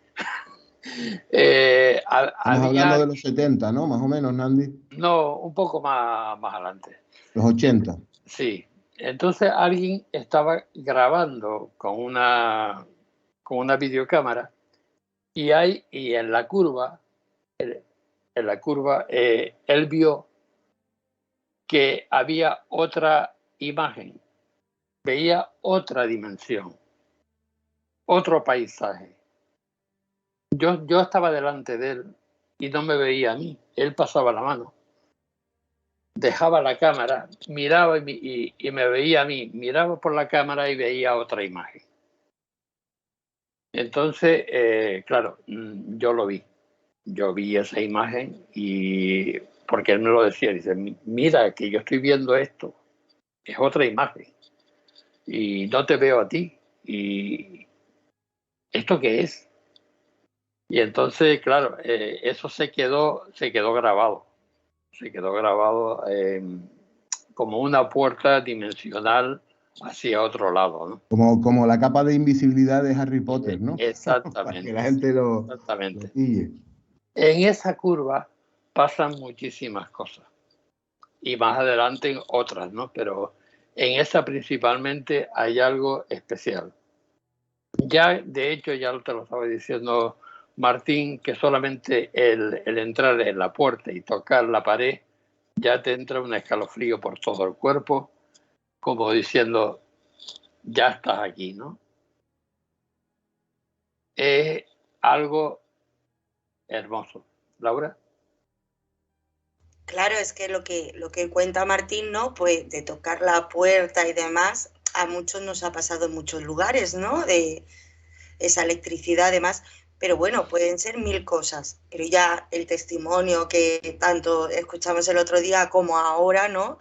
Estamos hablando de los 70, ¿no? Más o menos, Nandi. No, un poco más adelante. Los 80. Sí. Entonces alguien estaba grabando con una videocámara y en la curva, él vio que había otra imagen, veía otra dimensión, otro paisaje. Yo estaba delante de él y no me veía a mí, él pasaba la mano. Dejaba la cámara, miraba y me veía a mí, miraba por la cámara y veía otra imagen. Entonces, claro, yo vi esa imagen y porque él me lo decía, dice, mira que yo estoy viendo esto, es otra imagen y no te veo a ti, y ¿esto qué es? Y entonces, claro, eso se quedó grabado. Se quedó grabado como una puerta dimensional hacia otro lado, ¿no? Como la capa de invisibilidad de Harry Potter, ¿no? Exactamente. Para que la gente lo pille. En esa curva pasan muchísimas cosas. Y más adelante en otras, ¿no? Pero en esa principalmente hay algo especial. Ya, de hecho, ya te lo estaba diciendo Martín, que solamente el entrar en la puerta y tocar la pared ya te entra un escalofrío por todo el cuerpo, como diciendo, ya estás aquí, ¿no? Es algo hermoso. ¿Laura? Claro, es que lo que cuenta Martín, ¿no? Pues de tocar la puerta y demás, a muchos nos ha pasado en muchos lugares, ¿no? De esa electricidad, además. Pero bueno, pueden ser 1000 cosas. Pero ya el testimonio que tanto escuchamos el otro día como ahora, ¿no?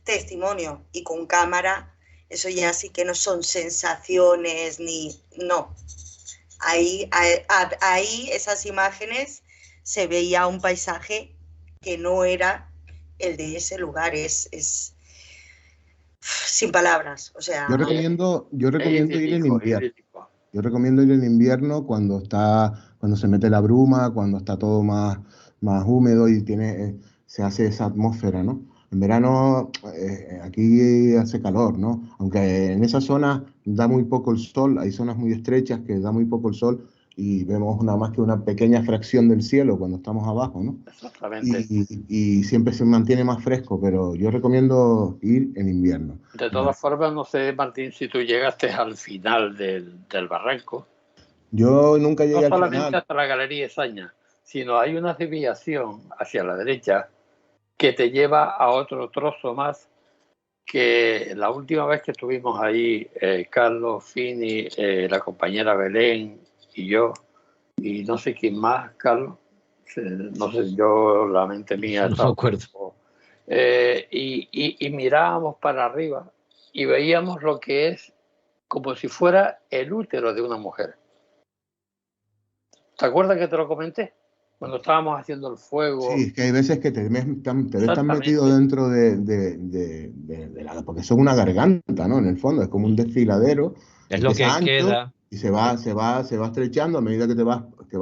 Testimonio y con cámara, eso ya sí que no son sensaciones ni... No. Ahí esas imágenes se veía un paisaje que no era el de ese lugar. Es sin palabras. O sea, yo recomiendo ir en invierno. Yo recomiendo ir en invierno cuando se mete la bruma, cuando está todo más húmedo y se hace esa atmósfera, ¿no? En verano aquí hace calor, ¿no? Aunque en esa zona da muy poco el sol, hay zonas muy estrechas que da muy poco el sol y vemos nada más que una pequeña fracción del cielo cuando estamos abajo, ¿no? Exactamente. Y siempre se mantiene más fresco, pero yo recomiendo ir en invierno. De todas formas, no sé, Martín, si tú llegaste al final del barranco. Yo nunca llegué al final. No solamente hasta la Galería Esaña, sino hay una desviación hacia la derecha que te lleva a otro trozo más, que la última vez que estuvimos ahí, Carlos, Fini, la compañera Belén y yo, y no sé quién más, Carlos, no sé, yo, la mente mía... No me acuerdo. Y mirábamos para arriba y veíamos lo que es como si fuera el útero de una mujer. ¿Te acuerdas que te lo comenté? Cuando estábamos haciendo el fuego. Sí, es que hay veces que te ves tan metido dentro de la... Porque son una garganta, ¿no? En el fondo, es como un desfiladero. Es lo que queda. Y se va estrechando a medida que te vas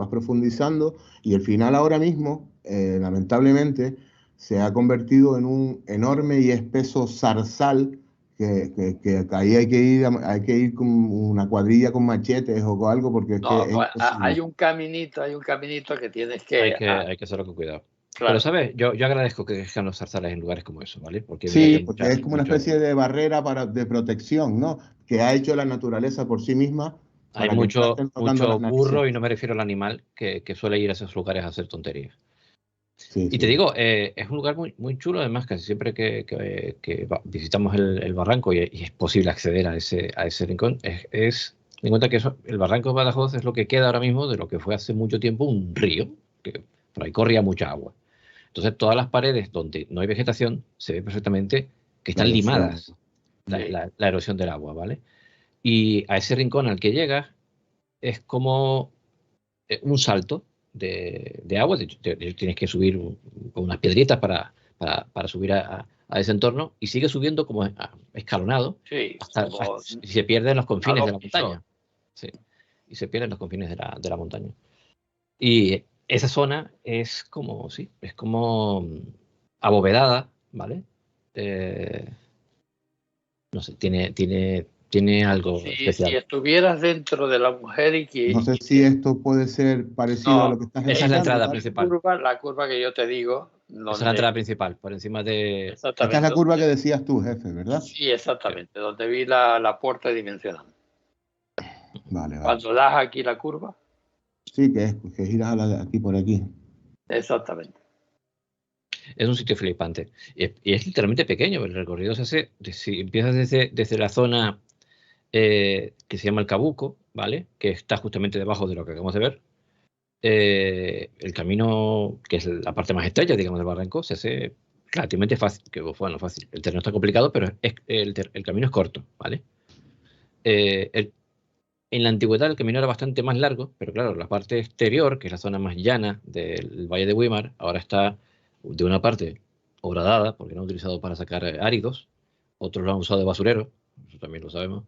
profundizando. Y el final ahora mismo, lamentablemente, se ha convertido en un enorme y espeso zarzal que ahí hay que ir con una cuadrilla con machetes o con algo porque no, pues hay un caminito que tienes que... Hay que hacerlo con cuidado. Claro. Pero, ¿sabes? Yo agradezco que dejan los zarzales en lugares como eso, ¿vale? Porque sí, porque es como una especie de barrera de protección, ¿no? Que ha hecho la naturaleza por sí misma. Hay mucho burro, y no me refiero al animal, que suele ir a esos lugares a hacer tonterías. Sí, y te digo, es un lugar muy chulo, además, casi siempre que visitamos el barranco y es posible acceder a ese rincón, ten en cuenta que el barranco de Badajoz es lo que queda ahora mismo de lo que fue hace mucho tiempo un río, que por ahí corría mucha agua. Entonces, todas las paredes donde no hay vegetación se ve perfectamente que están limadas la erosión del agua, ¿vale? Y a ese rincón al que llegas es como un salto de agua. Tienes que subir con unas piedritas para subir a ese entorno y sigue subiendo como escalonado hasta y se pierde en los confines de la montaña. Sí, y se pierde en los confines de la montaña. Y esa zona es como abovedada, ¿vale? No sé, tiene algo especial. Si estuvieras dentro de la mujer y que... No sé si esto puede ser parecido a lo que estás enseñando. Esa es la entrada principal. La curva que yo te digo. Esa es la entrada principal, por encima de... Esta es la curva que decías tú, jefe, ¿verdad? Sí, exactamente. Donde vi la puerta dimensional. Vale. Cuando das aquí la curva. Sí, que giras aquí por aquí. Exactamente. Es un sitio flipante. Y es literalmente pequeño. El recorrido se hace, si empiezas desde la zona que se llama el Cabuco, ¿vale? Que está justamente debajo de lo que acabamos de ver. El camino, que es la parte más estrecha, digamos, del barranco, se hace relativamente fácil. Fácil. El terreno está complicado, pero el camino es corto, ¿vale? En la antigüedad el camino era bastante más largo, pero claro, la parte exterior, que es la zona más llana del Valle de Güímar, ahora está de una parte horadada, porque no han utilizado para sacar áridos, otros lo han usado de basurero, eso también lo sabemos.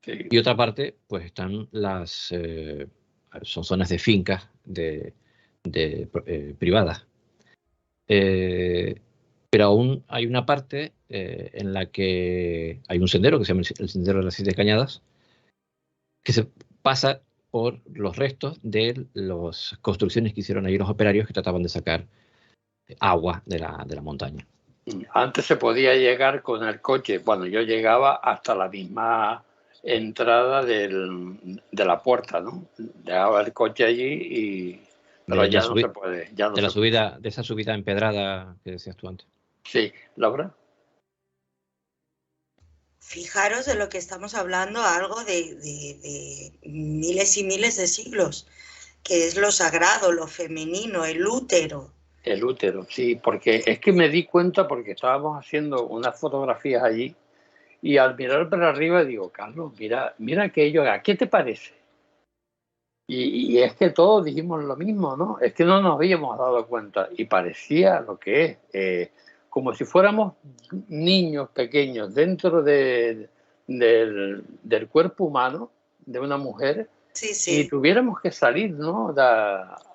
Sí. Y otra parte, pues están son zonas de fincas privadas. Pero aún hay una parte en la que hay un sendero, que se llama el Sendero de las Siete Cañadas, que se pasa por los restos de las construcciones que hicieron ahí los operarios que trataban de sacar agua de la montaña. Antes se podía llegar con el coche. Bueno, yo llegaba hasta la misma entrada de la puerta, ¿no? Dejaba el coche allí pero ya no se puede. De esa subida empedrada que decías tú antes. Sí, Laura. Fijaros de lo que estamos hablando, algo de miles y miles de siglos, que es lo sagrado, lo femenino, el útero. El útero, sí, porque es que me di cuenta porque estábamos haciendo unas fotografías allí y al mirar para arriba digo, Carlos, mira aquello, ¿a qué te parece? Y es que todos dijimos lo mismo, ¿no? Es que no nos habíamos dado cuenta y parecía lo que es, como si fuéramos niños pequeños dentro del cuerpo humano de una mujer. Sí, sí. Y tuviéramos que salir, ¿no?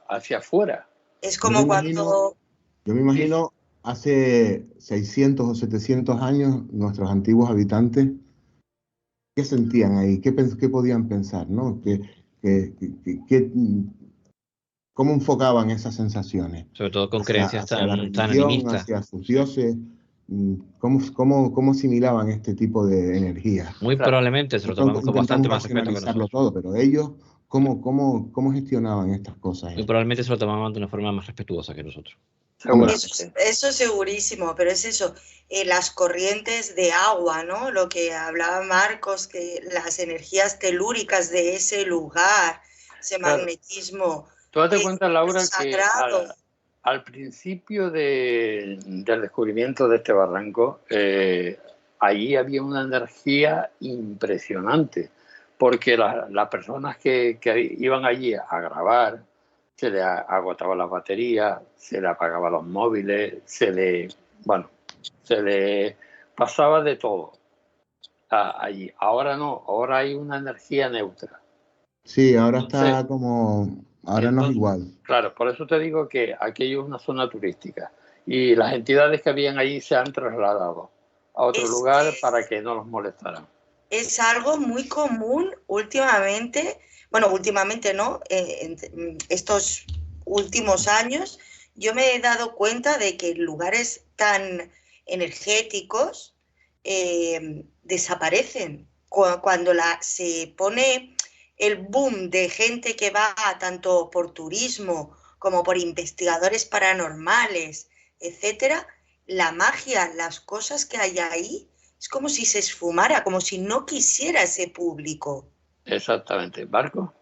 Hacia afuera. Es como cuando... Yo me imagino hace 600 o 700 años nuestros antiguos habitantes, ¿qué sentían ahí? ¿Qué podían pensar, no? ¿Cómo enfocaban esas sensaciones? Sobre todo con creencias tan animistas. Hacia sus dioses. ¿Cómo asimilaban este tipo de energía? Muy probablemente se lo tomaban con bastante más respeto que nosotros. Todo, pero ellos, ¿cómo gestionaban estas cosas? Muy probablemente se lo tomaban de una forma más respetuosa que nosotros. Eso segurísimo, pero es eso, las corrientes de agua, ¿no? Lo que hablaba Marcos, que las energías telúricas de ese lugar, ese magnetismo. Tú date cuenta, Laura, que al principio del descubrimiento de este barranco, allí había una energía impresionante, porque las personas que iban allí a grabar, se le agotaba la batería, se le apagaban los móviles, se le pasaba de todo allí. Ahora no, ahora hay una energía neutra. Sí, ahora está ahora no es igual. Claro, por eso te digo que aquello es una zona turística y las entidades que habían allí se han trasladado a otro lugar para que no los molestaran. Es algo muy común últimamente. Bueno, últimamente no, en estos últimos años, yo me he dado cuenta de que lugares tan energéticos desaparecen. Cuando se pone el boom de gente que va tanto por turismo como por investigadores paranormales, etcétera, la magia, las cosas que hay ahí, es como si se esfumara, como si no quisiera ese público. Exactamente. ¿Marco?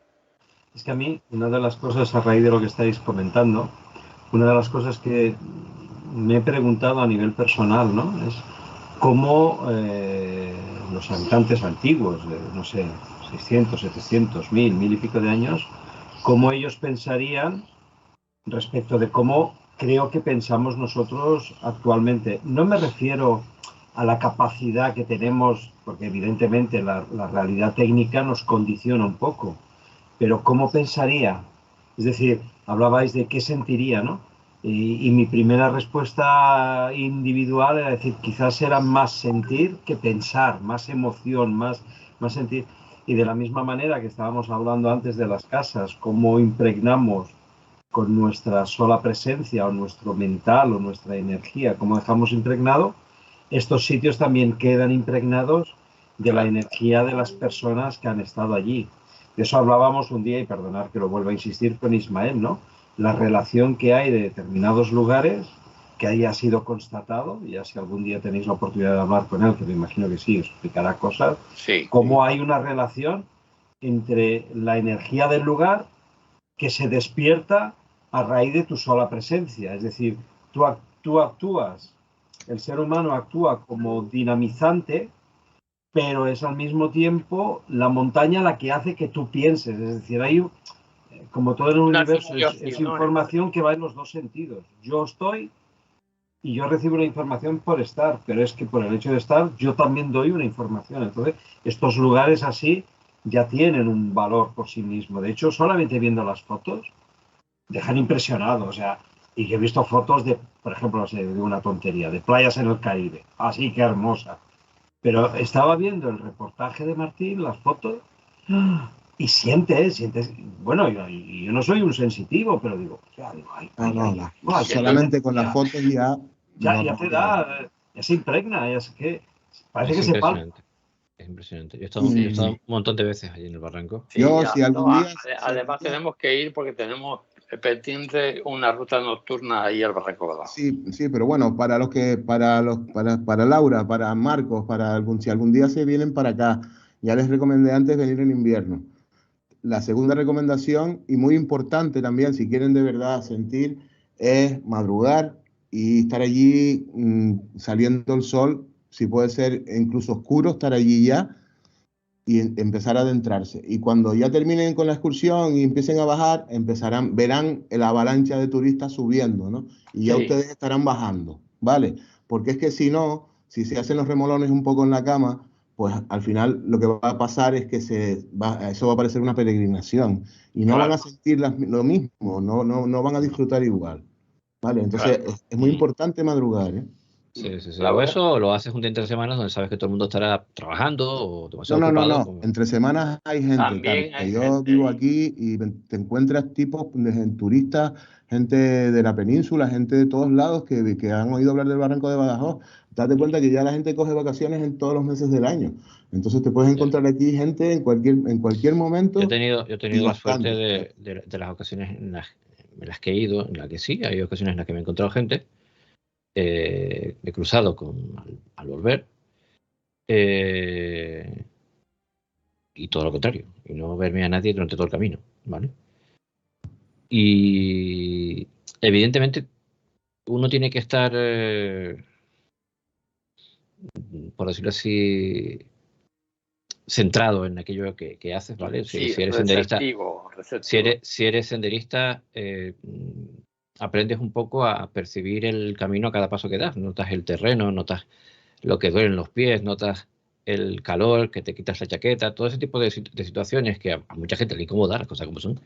Es que a mí, una de las cosas, a raíz de lo que estáis comentando, una de las cosas que me he preguntado a nivel personal, ¿no? Es cómo los habitantes antiguos, de, no sé, 600, 700, 1000 y pico de años, cómo ellos pensarían respecto de cómo creo que pensamos nosotros actualmente. No me refiero a la capacidad que tenemos, porque evidentemente la realidad técnica nos condiciona un poco, pero ¿cómo pensaría? Es decir, hablabais de qué sentiría, ¿no? Y mi primera respuesta individual era decir, quizás era más sentir que pensar, más emoción, más sentir. Y de la misma manera que estábamos hablando antes de las casas, cómo impregnamos con nuestra sola presencia o nuestro mental o nuestra energía, cómo dejamos impregnado, estos sitios también quedan impregnados de la energía de las personas que han estado allí. De eso hablábamos un día, y perdonad que lo vuelva a insistir con Ismael, ¿no? La relación que hay de determinados lugares que haya sido constatado, ya si algún día tenéis la oportunidad de hablar con él, que me imagino que sí, os explicará cosas, sí, cómo hay una relación entre la energía del lugar que se despierta a raíz de tu sola presencia. Es decir, tú actúas, el ser humano actúa como dinamizante, pero es al mismo tiempo la montaña la que hace que tú pienses. Es decir, hay, como todo en el universo, es información que va en los dos sentidos. Yo estoy y yo recibo una información por estar, pero es que por el hecho de estar yo también doy una información. Entonces, estos lugares así ya tienen un valor por sí mismo. De hecho, solamente viendo las fotos, dejan impresionado. O sea, y que he visto fotos de, por ejemplo, no sé, de una tontería, de playas en el Caribe. Así que hermosa. Pero estaba viendo el reportaje de Martín, las fotos, y sientes, bueno, yo no soy un sensitivo, pero digo, solamente con las fotos ya te da, ya se impregna, ya sé que parece que se palpa. Es impresionante. Yo he estado un montón de veces allí en el barranco. Sí, además tenemos que ir porque tenemos pendiente una ruta nocturna ahí al Barranco Badajoz. Sí, pero bueno, para Laura, para Marcos, si algún día se vienen para acá, ya les recomendé antes venir en invierno. La segunda recomendación, y muy importante también, si quieren de verdad sentir, es madrugar y estar allí saliendo el sol, si puede ser incluso oscuro, estar allí ya y empezar a adentrarse. Y cuando ya terminen con la excursión y empiecen a bajar, verán la avalancha de turistas subiendo, ¿no? Y ya ustedes estarán bajando, ¿vale? Porque es que si no, si se hacen los remolones un poco en la cama, pues al final lo que va a pasar es que eso va a parecer una peregrinación y no van a sentir lo mismo, no van a disfrutar igual, ¿vale? Entonces es muy importante madrugar, ¿eh? Sí. O eso lo haces un día entre semanas donde sabes que todo el mundo estará trabajando o demasiado ocupado. No. Entre semanas hay gente. También hay yo vivo aquí y te encuentras tipos de turistas, gente de la península, gente de todos lados que han oído hablar del Barranco de Badajoz. Date cuenta que ya la gente coge vacaciones en todos los meses del año. Entonces te puedes encontrar aquí gente en cualquier momento. Yo he tenido la suerte de las ocasiones en las que he ido, en las que sí, hay ocasiones en las que me he encontrado gente. He cruzado al volver y todo lo contrario, y no verme a nadie durante todo el camino, ¿vale? Y evidentemente uno tiene que estar, por decirlo así, centrado en aquello que haces, ¿vale? Si eres senderista, si eres senderista, aprendes un poco a percibir el camino a cada paso que das. Notas el terreno, notas lo que duelen los pies, notas el calor, que te quitas la chaqueta, todo ese tipo de situaciones que a mucha gente le incomoda, las cosas como son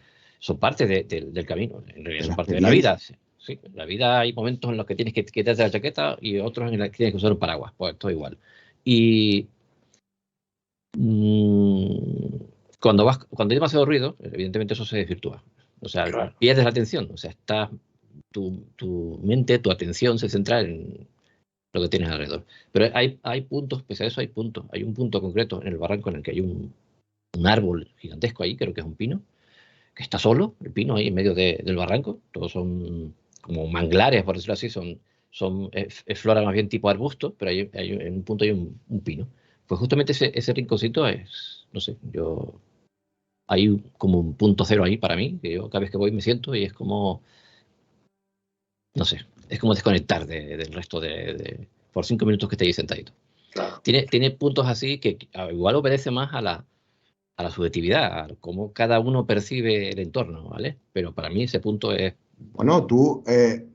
parte del camino, en realidad son parte de la vida. Sí, en la vida hay momentos en los que tienes que quitarte la chaqueta y otros en los que tienes que usar un paraguas, pues todo igual. Y cuando hay demasiado ruido, evidentemente eso se desvirtúa. O sea, pierdes la atención. O sea, tu mente, tu atención se centra en lo que tienes alrededor. Pero hay puntos, pese a eso hay puntos. Hay un punto concreto en el barranco en el que hay un árbol gigantesco ahí, creo que es un pino, que está solo, el pino ahí en medio del barranco. Todos son como manglares, por decirlo así, es flora más bien tipo arbusto, pero en un punto hay un pino. Pues justamente ese rinconcito es, no sé, hay como un punto cero ahí para mí, que yo cada vez que voy me siento y es como, no sé, es como desconectar del resto por 5 minutos que esté ahí sentadito. Claro. Tiene puntos así que igual obedece más a la subjetividad, a cómo cada uno percibe el entorno, ¿vale? Pero para mí ese punto es... Bueno, tú,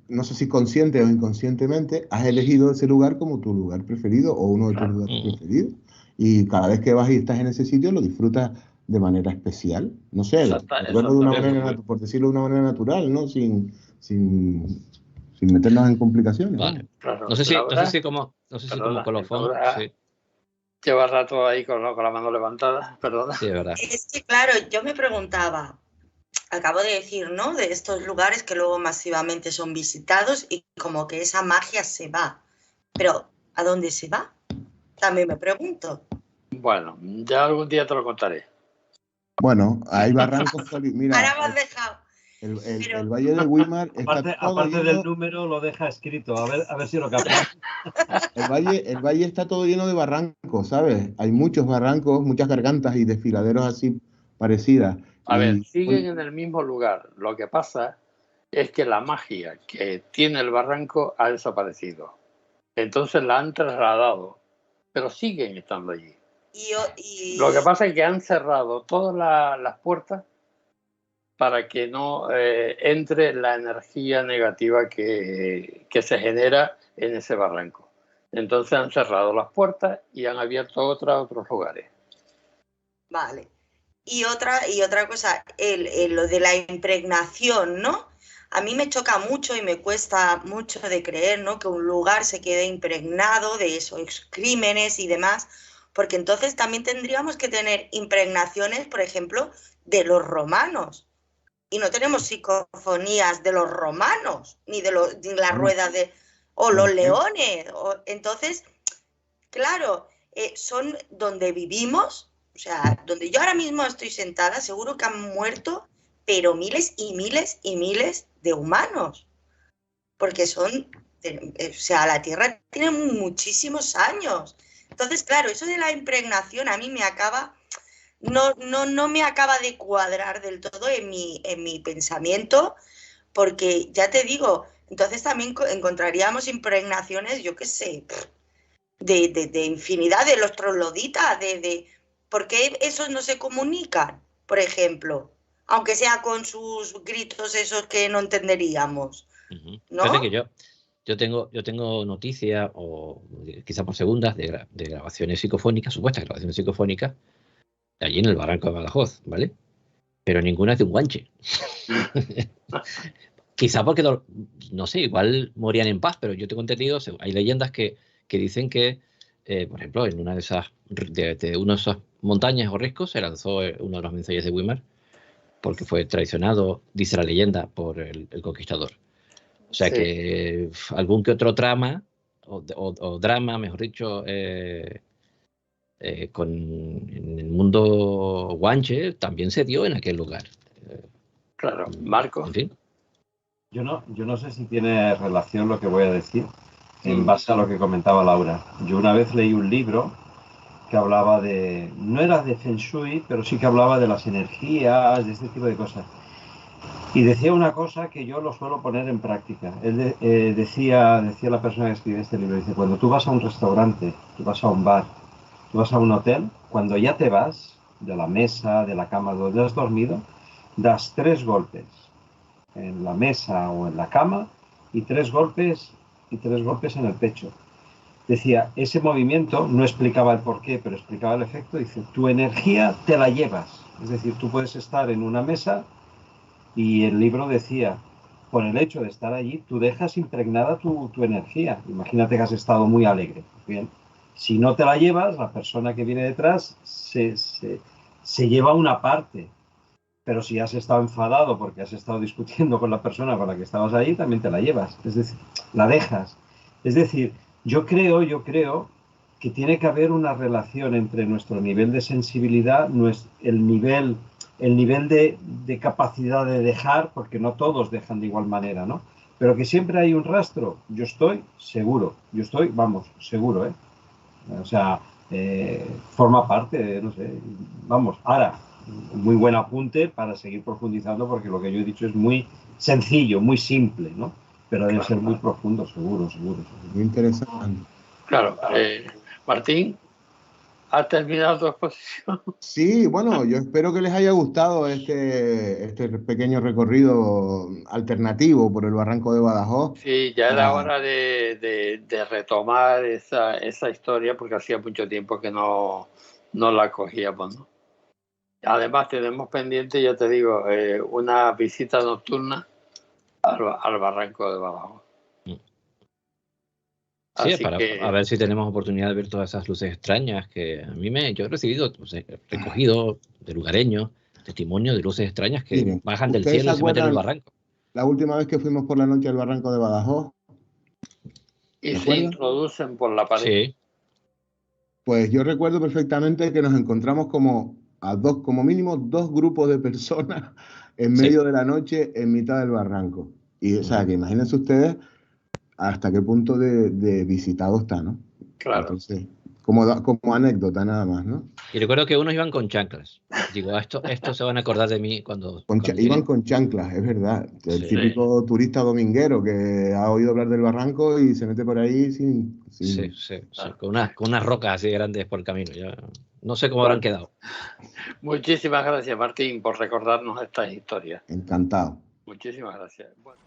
no sé si consciente o inconscientemente, has elegido ese lugar como tu lugar preferido o uno de tus lugares preferidos. Y cada vez que vas y estás en ese sitio lo disfrutas de manera especial. No sé, de una manera, por decirlo de una manera natural, ¿no? Sin meternos en complicaciones. Vale. Claro, no sé si como colofón. Sí. Lleva rato ahí con la mano levantada, perdona. Sí, es verdad. Es que, claro, yo me preguntaba, acabo de decir, ¿no? De estos lugares que luego masivamente son visitados y como que esa magia se va. Pero, ¿a dónde se va? También me pregunto. Bueno, ya algún día te lo contaré. Bueno, hay barrancos. Mira, ahora me has dejado. El Valle de Weimar está aparte del número lo deja escrito, a ver si lo captas. El valle está todo lleno de barrancos, ¿sabes? Hay muchos barrancos, muchas gargantas y desfiladeros así parecidas. A ver, siguen en el mismo lugar. Lo que pasa es que la magia que tiene el barranco ha desaparecido. Entonces la han trasladado, pero siguen estando allí. Lo que pasa es que han cerrado todas las puertas para que no entre la energía negativa que se genera en ese barranco. Entonces han cerrado las puertas y han abierto otros lugares. Vale. Y otra cosa, lo de la impregnación, ¿no? A mí me choca mucho y me cuesta mucho de creer, ¿no? Que un lugar se quede impregnado de esos crímenes y demás, porque entonces también tendríamos que tener impregnaciones, por ejemplo, de los romanos. Y no tenemos psicofonías de los romanos, ni de la rueda o los leones. Entonces, claro, son donde vivimos, o sea, donde yo ahora mismo estoy sentada, seguro que han muerto, pero miles y miles y miles de humanos. Porque la Tierra tiene muchísimos años. Entonces, claro, eso de la impregnación a mí me acaba... No me acaba de cuadrar del todo en mi pensamiento, porque ya te digo, entonces también encontraríamos impregnaciones, yo qué sé, de infinidad de los trogloditas, ¿por qué esos no se comunican, por ejemplo? Aunque sea con sus gritos esos que no entenderíamos, ¿no? Fíjate que yo tengo noticias, o quizá por segundas, de grabaciones psicofónicas, supuestas grabaciones psicofónicas, allí en el barranco de Badajoz, ¿vale? Pero ninguna es de un guanche. Quizá porque, no sé, igual morían en paz, pero yo tengo entendido, hay leyendas que dicen que, por ejemplo, en una de esas montañas o riscos se lanzó uno de los mensajes de Weimar, porque fue traicionado, dice la leyenda, por el conquistador. O sea que algún que otro trama, o drama, mejor dicho, en el mundo guanche también se dio en aquel lugar. Claro, Marco. En fin. Yo no sé si tiene relación lo que voy a decir en base a lo que comentaba Laura. Yo una vez leí un libro que hablaba no era de Feng Shui, pero sí que hablaba de las energías, de este tipo de cosas. Y decía una cosa que yo lo suelo poner en práctica. Él decía la persona que escribe este libro, dice, cuando tú vas a un restaurante, tú vas a un bar, tú vas a un hotel, cuando ya te vas de la mesa, de la cama donde has dormido, das 3 golpes en la mesa o en la cama y 3 golpes en el pecho. Decía, ese movimiento no explicaba el porqué, pero explicaba el efecto. Dice, tu energía te la llevas. Es decir, tú puedes estar en una mesa y el libro decía, por el hecho de estar allí, tú dejas impregnada tu energía. Imagínate que has estado muy alegre. Bien. Si no te la llevas, la persona que viene detrás se lleva una parte. pero si has estado enfadado porque has estado discutiendo con la persona con la que estabas ahí, también te la llevas, es decir, la dejas. Es decir, yo creo que tiene que haber una relación entre nuestro nivel de sensibilidad, el nivel de capacidad de dejar, porque no todos dejan de igual manera, ¿no? Pero que siempre hay un rastro. Yo estoy seguro, seguro, ¿eh? O sea, forma parte, no sé, vamos, ahora, muy buen apunte para seguir profundizando, porque lo que yo he dicho es muy sencillo, muy simple, ¿no? Pero debe ser muy profundo, seguro. Muy interesante. Claro, Martín, ¿has terminado tu exposición? Sí, bueno, yo espero que les haya gustado este pequeño recorrido alternativo por el Barranco de Badajoz. Sí, ya era hora de retomar esa historia, porque hacía mucho tiempo que no la cogíamos, ¿no? Además tenemos pendiente, ya te digo, una visita nocturna al Barranco de Badajoz. Sí, a ver si tenemos oportunidad de ver todas esas luces extrañas que yo he recibido, recogido de lugareños, testimonio de luces extrañas que Miren, bajan del cielo y se meten en el barranco. La última vez que fuimos por la noche al Barranco de Badajoz. Y se introducen por la pared. Sí. Pues yo recuerdo perfectamente que nos encontramos como mínimo dos grupos de personas en medio de la noche en mitad del barranco. Y o sea, que imagínense ustedes hasta qué punto de visitado está, ¿no? Claro. Entonces, como anécdota nada más, ¿no? Y recuerdo que unos iban con chanclas. Digo, esto se van a acordar de mí cuando iban con chanclas, es verdad. El típico turista dominguero que ha oído hablar del barranco y se mete por ahí sin... Sí. Con unas rocas así grandes por el camino. Ya no sé cómo habrán quedado. Muchísimas gracias, Martín, por recordarnos estas historias. Encantado. Muchísimas gracias. Bueno.